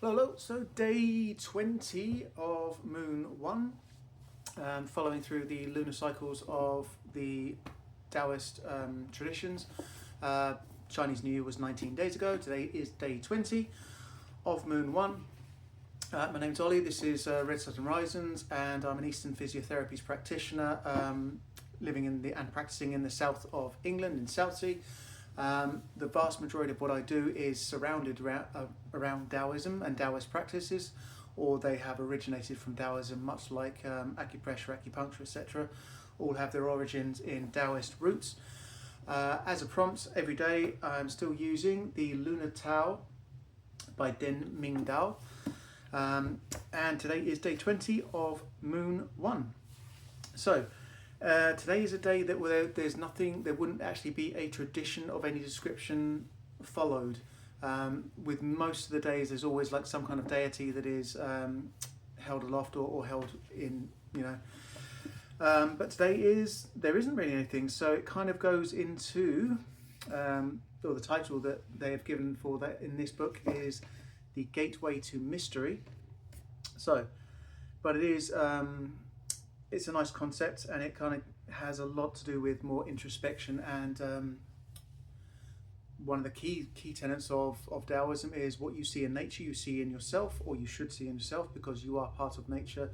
Hello, hello. So day 20 of Moon 1, following through the lunar cycles of the Taoist traditions. Uh, Chinese New Year was 19 days ago. Today is day 20 of Moon 1. My name's Ollie. This is Red Saturn Horizons, and I'm an Eastern physiotherapies practitioner living in and practicing in the south of England in Southsea. The vast majority of what I do is surrounded around Taoism and Taoist practices, or they have originated from Taoism, much like acupressure, acupuncture, etc. All have their origins in Taoist roots. As a prompt, every day I'm still using the Lunar Tao by Den Ming Dao. And today is day 20 of Moon 1. So, today is a day that there's nothing, there wouldn't actually be a tradition of any description followed. With most of the days, there's always like some kind of deity that is held aloft or held in, but today there isn't really anything, so it kind of goes into, or the title that they have given for that in this book is The Gateway to Mystery. So, but it is, it's a nice concept, and it kind of has a lot to do with more introspection. And one of the key tenets of Taoism is what you see in nature, you see in yourself, or you should see in yourself, because you are part of nature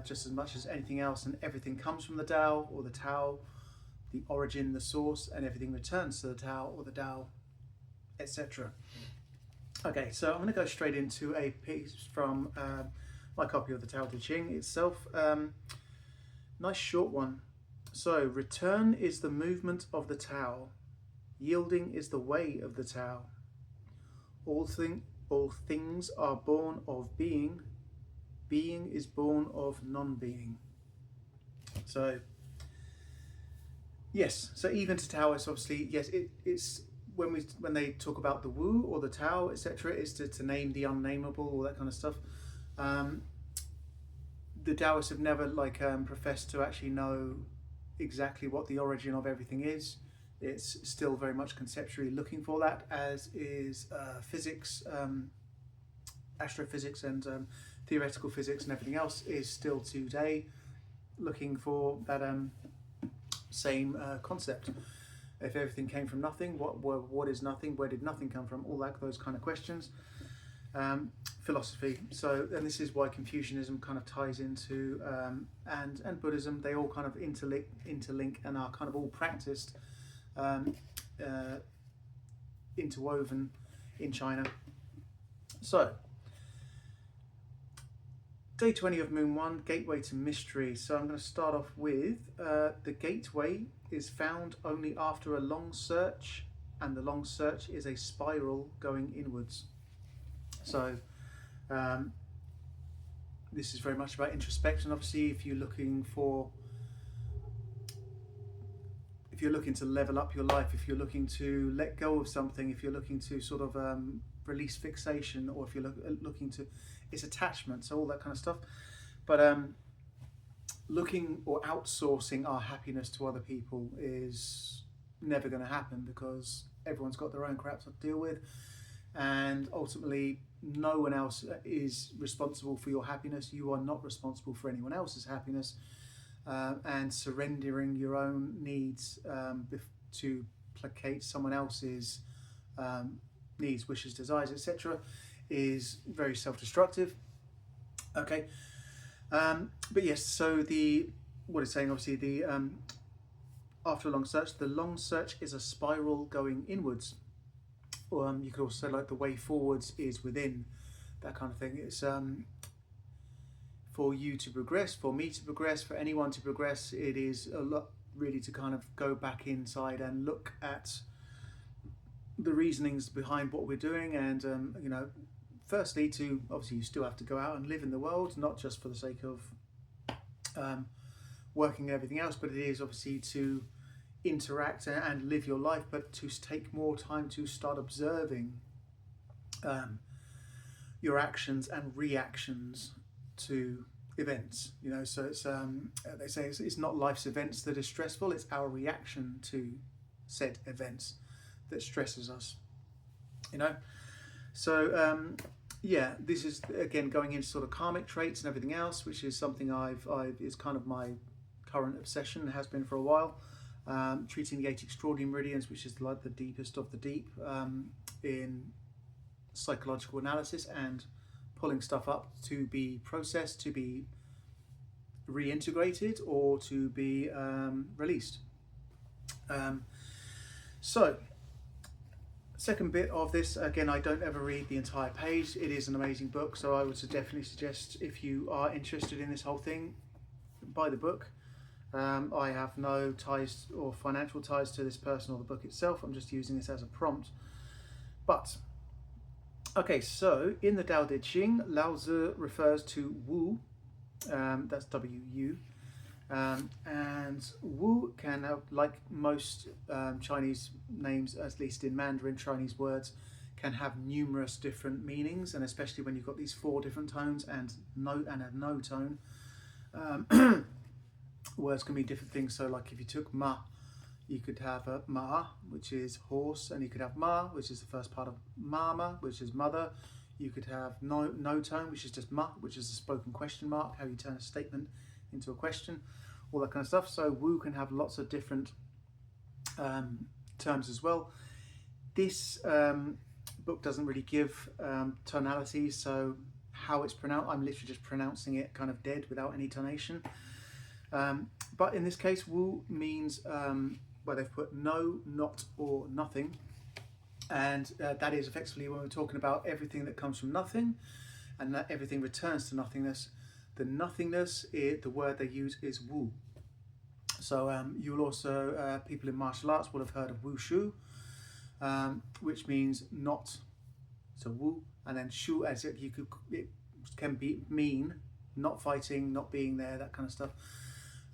just as much as anything else, and everything comes from the Tao or the Tao, the origin, the source, and everything returns to the Tao or the Tao, etc. Okay, so I'm going to go straight into a piece from my copy of the Tao Te Ching itself. Nice short one. So, return is the movement of the Tao. Yielding is the way of the Tao. All things are born of being. Being is born of non-being. So, yes. So even to Taoists, obviously, yes, it's when they talk about the Wu or the Tao, etc., is to name the unnameable, all that kind of stuff. The Taoists have never professed to actually know exactly what the origin of everything is. It's still very much conceptually looking for that, as is physics, astrophysics, and theoretical physics, and everything else is still today looking for that same concept. If everything came from nothing, what is nothing? Where did nothing come from? All those kind of questions. Philosophy. So, and this is why Confucianism kind of ties into and Buddhism. They all kind of interlink and are kind of all practiced, interwoven in China. So, day 20 of Moon 1, Gateway to Mystery. So I'm going to start off with the gateway is found only after a long search, and the long search is a spiral going inwards. So this is very much about introspection. Obviously, if you're looking to level up your life, if you're looking to let go of something, if you're looking to sort of release fixation, or if you're looking to, it's attachment, so all that kind of stuff. But looking or outsourcing our happiness to other people is never going to happen, because everyone's got their own crap to deal with, and ultimately no one else is responsible for your happiness. You are not responsible for anyone else's happiness. And surrendering your own needs to placate someone else's needs, wishes, desires, etc., is very self-destructive. Okay, but yes. So what it's saying, obviously, the after a long search, the long search is a spiral going inwards. You could also say like the way forwards is within, that kind of thing. It's for you to progress, for me to progress, for anyone to progress, it is a lot really to kind of go back inside and look at the reasonings behind what we're doing. And firstly, to obviously you still have to go out and live in the world, not just for the sake of working and everything else, but it is obviously to interact and live your life, but to take more time to start observing your actions and reactions to events. So it's they say it's not life's events that are stressful, it's our reaction to said events that stresses us. So yeah, this is again going into sort of karmic traits and everything else, which is something I've is kind of my current obsession and has been for a while. Treating the 8 extraordinary meridians, which is like the deepest of the deep in psychological analysis, and pulling stuff up to be processed, to be reintegrated, or to be released. So, second bit of this, again, I don't ever read the entire page. It is an amazing book, so I would definitely suggest, if you are interested in this whole thing, buy the book. I have no ties or financial ties to this person or the book itself. I'm just using this as a prompt. But, okay, so in the Tao Te Ching, Lao Tzu refers to Wu, that's W-U, and Wu can have, like most Chinese names, at least in Mandarin, Chinese words, can have numerous different meanings, and especially when you've got these 4 different tones and a no tone. Words can mean different things. So like if you took ma, you could have a ma, which is horse, and you could have ma, which is the first part of mama, which is mother. You could have no tone, which is just ma, which is a spoken question mark, how you turn a statement into a question, all that kind of stuff. So Wu can have lots of different terms as well. This book doesn't really give tonalities, so how it's pronounced, I'm literally just pronouncing it kind of dead without any tonation. But in this case, Wu means, well, they've put no, not, or nothing. And that is effectively when we're talking about everything that comes from nothing and that everything returns to nothingness. The nothingness, the word they use is Wu. So you will also, people in martial arts will have heard of Wushu, which means not. So Wu, and then Shu, as it can mean not fighting, not being there, that kind of stuff.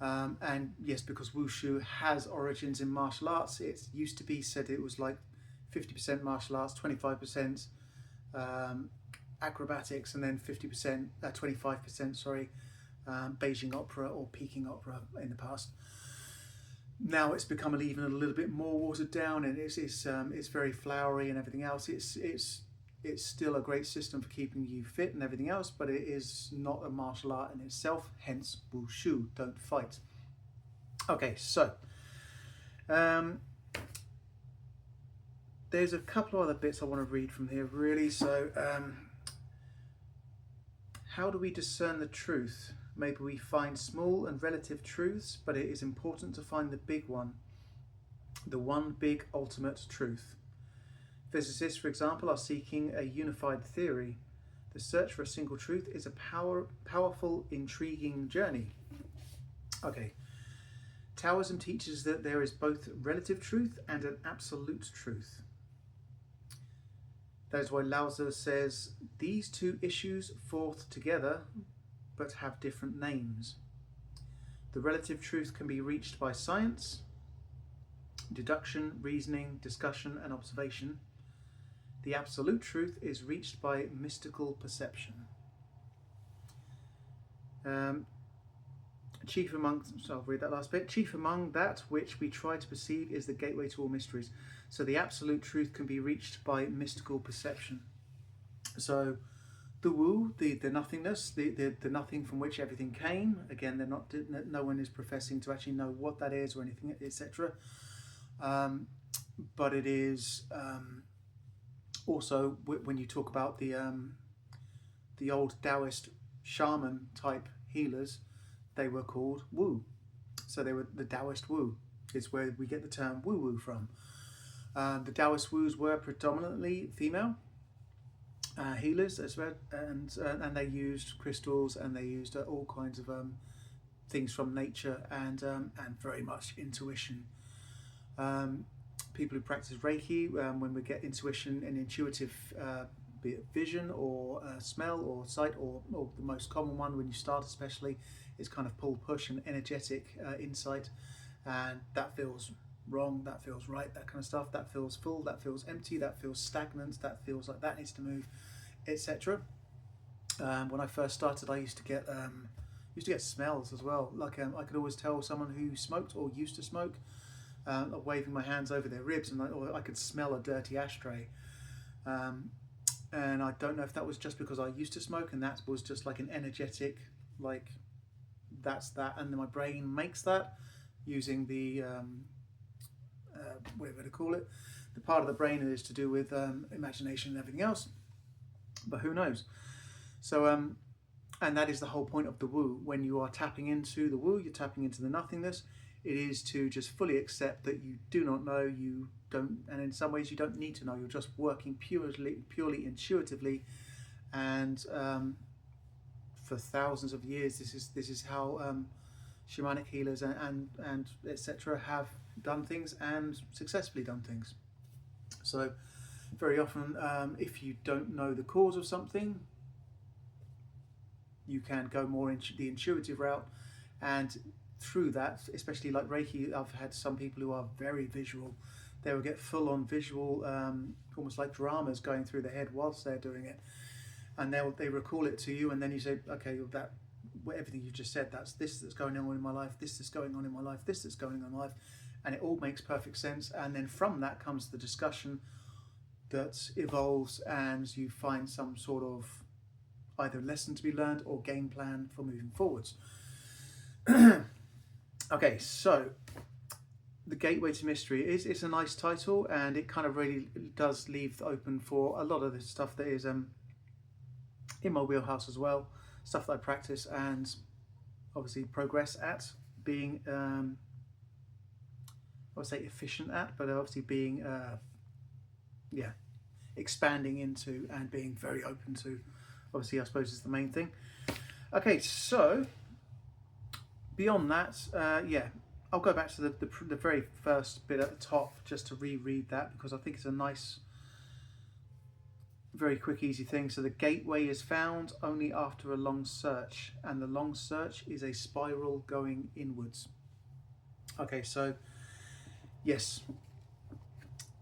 And yes, because Wushu has origins in martial arts, it used to be said it was like 50% martial arts, 25% acrobatics, and then 25%, sorry, Beijing opera or Peking opera in the past. Now it's become even a little bit more watered down, and it's very flowery and everything else. It's still a great system for keeping you fit and everything else, but it is not a martial art in itself, hence Wushu, don't fight. Okay, so there's a couple of other bits I want to read from here, really. So how do we discern the truth? Maybe we find small and relative truths, but it is important to find the big one, the one big ultimate truth. Physicists, for example, are seeking a unified theory. The search for a single truth is a powerful, intriguing journey. Okay. Taoism teaches that there is both relative truth and an absolute truth. That is why Lao Tzu says, these two issues forth together, but have different names. The relative truth can be reached by science, deduction, reasoning, discussion, and observation. The absolute truth is reached by mystical perception. Chief among, so I'll read that last bit. Chief among that which we try to perceive is the gateway to all mysteries. So the absolute truth can be reached by mystical perception. So the Wu, the nothingness, the nothing from which everything came. Again, they're not. No one is professing to actually know what that is or anything, etc. But it is. Also, when you talk about the old Taoist shaman type healers, they were called Wu. So they were the Taoist Wu. Is where we get the term Woo Woo from. The Taoist Wus were predominantly female healers as well, and they used crystals, and they used all kinds of things from nature and very much intuition. People who practice Reiki, when we get intuition and intuitive, be it vision or smell or sight, or the most common one when you start especially, is kind of pull, push and energetic insight, and that feels wrong, that feels right, that kind of stuff, that feels full, that feels empty, that feels stagnant, that feels like that needs to move, etc. When I first started, I used to get smells as well. Like I could always tell someone who smoked or used to smoke, waving my hands over their ribs, and or I could smell a dirty ashtray. and I don't know if that was just because I used to smoke and that was just like an energetic, like that's that, and then my brain makes that using the whatever to call it, the part of the brain that is to do with imagination and everything else, but who knows. So and that is the whole point of the woo. When you are tapping into the woo, you're tapping into the nothingness. It is to just fully accept that you do not know, you don't, and in some ways you don't need to know. You're just working purely intuitively, and for thousands of years, this is how shamanic healers and etc. have done things and successfully done things. So very often, if you don't know the cause of something, you can go more into the intuitive route, and through that, especially like Reiki, I've had some people who are very visual. They will get full on visual, almost like dramas going through their head whilst they're doing it, and they recall it to you, and then you say, okay, that everything you just said, that's going on in my life, this is going on in my life, this is going on in my life, and it all makes perfect sense. And then from that comes the discussion that evolves, and you find some sort of either lesson to be learned or game plan for moving forwards. Okay, so The Gateway to Mystery it's a nice title, and it kind of really does leave open for a lot of the stuff that is in my wheelhouse as well, stuff that I practice and obviously progress at being I would say efficient at, but obviously being expanding into and being very open to, obviously I suppose is the main thing. Okay, so beyond that, I'll go back to the very first bit at the top just to reread that, because I think it's a nice, very quick, easy thing. So the gateway is found only after a long search, and the long search is a spiral going inwards. Okay, so yes,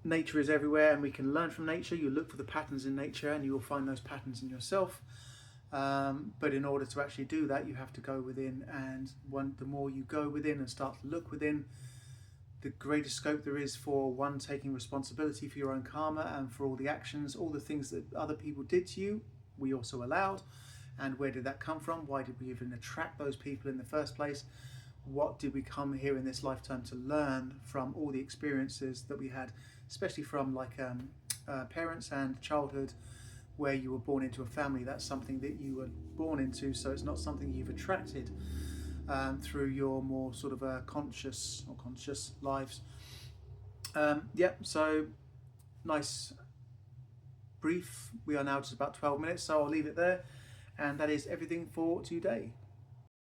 nature is everywhere and we can learn from nature. You look for the patterns in nature and you will find those patterns in yourself. But in order to actually do that, you have to go within, and the more you go within and start to look within, the greater scope there is for one taking responsibility for your own karma and for all the actions, all the things that other people did to you, we also allowed. And where did that come from? Why did we even attract those people in the first place? What did we come here in this lifetime to learn from all the experiences that we had, especially from like parents and childhood, where you were born into a family. That's something that you were born into, so it's not something you've attracted through your more sort of conscious lives. So nice brief. We are now just about 12 minutes, so I'll leave it there, and that is everything for today.